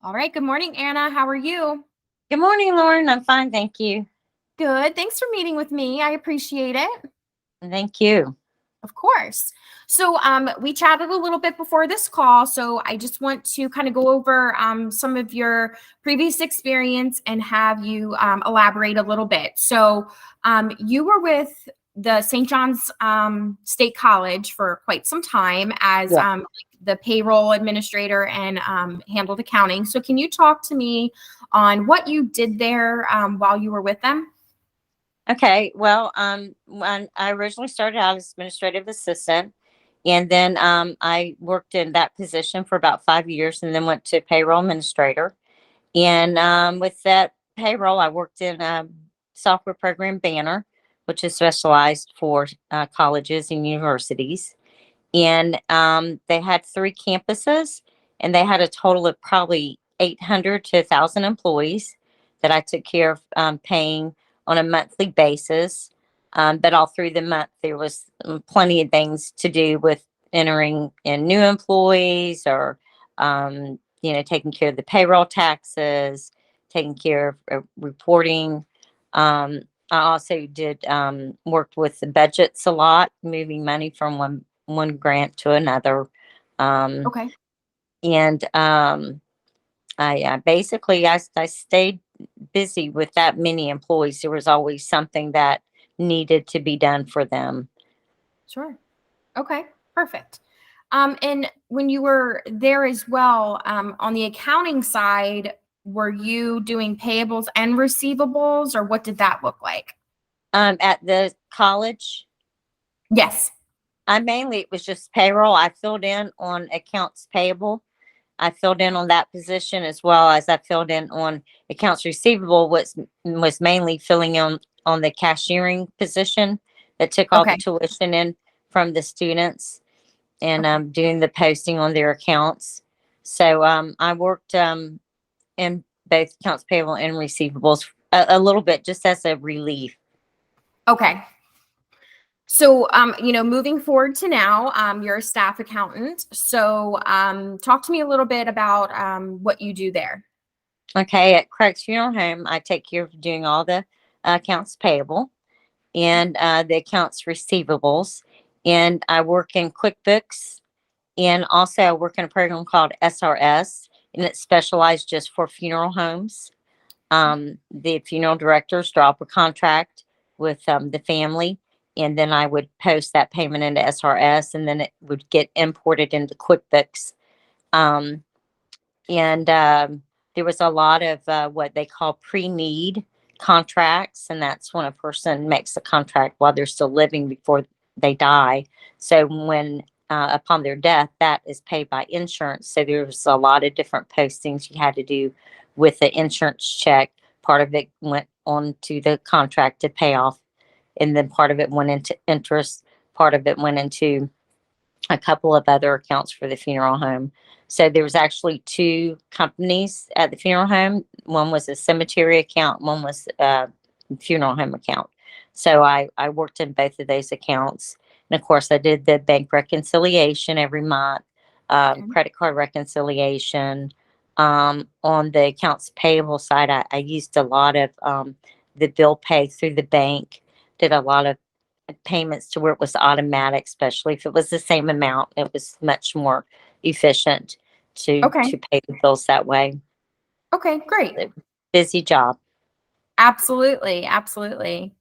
All right. Good morning, Anna. How are you? Good morning, Lauren. I'm fine, thank you. Good. Thanks for meeting with me. I appreciate it. Thank you. Of course. So, we chatted a little bit before this call. So, I just want to kind of go over some of your previous experience and have you elaborate a little bit. So, you were with the St. John's State College for quite some time as Yeah. the payroll administrator and handled accounting. So, can you talk to me on what you did there while you were with them? Okay. Well, when I originally started out as administrative assistant, and then I worked in that position for about 5 years, and then went to payroll administrator. And with that payroll, I worked in a software program Banner, which is specialized for colleges and universities. And they had three campuses, and they had a total of probably 800 to 1,000 employees that I took care of paying on a monthly basis. But all through the month, there was plenty of things to do with entering in new employees, or taking care of the payroll taxes, taking care of reporting. I also did worked with the budgets a lot, moving money from one grant to another. Um, Okay. and I basically I stayed busy with that many employees. There was always something that needed to be done for them. Sure. Okay, perfect. And when you were there as well, on the accounting side, were you doing payables and receivables, or what did that look like? At the college, Yes. I mainly it was just payroll. I filled in on accounts payable. I filled in on that position, as well as I filled in on accounts receivable. Was mainly filling in on the cashiering position that took all the Okay. tuition in from the students, and Okay. doing the posting on their accounts. So I worked in both accounts payable and receivables a little bit, just as a relief. Okay. So, moving forward to now, you're a staff accountant. So, talk to me a little bit about what you do there. Okay, at Craig's Funeral Home, I take care of doing all the accounts payable and the accounts receivables. And I work in QuickBooks, and also I work in a program called SRS, and it's specialized just for funeral homes. The funeral directors draw up a contract with the family, and then I would post that payment into SRS, and then it would get imported into QuickBooks. Um, and there was a lot of what they call pre-need contracts, and that's when a person makes a contract while they're still living before they die. So when upon their death, that is paid by insurance. So there was a lot of different postings you had to do with the insurance check. Part of it went on to the contract to pay off, and then part of it went into interest. Part of it went into a couple of other accounts for the funeral home. So there was actually two companies at the funeral home. One was a cemetery account, one was a funeral home account. So I worked in both of those accounts. And of course, I did the bank reconciliation every month, Okay. credit card reconciliation. On the accounts payable side, I used a lot of the bill pay through the bank, did a lot of payments to where it was automatic, especially if it was the same amount. It was much more efficient to Okay. pay the bills that way. Okay. Great. Busy job. Absolutely. Absolutely.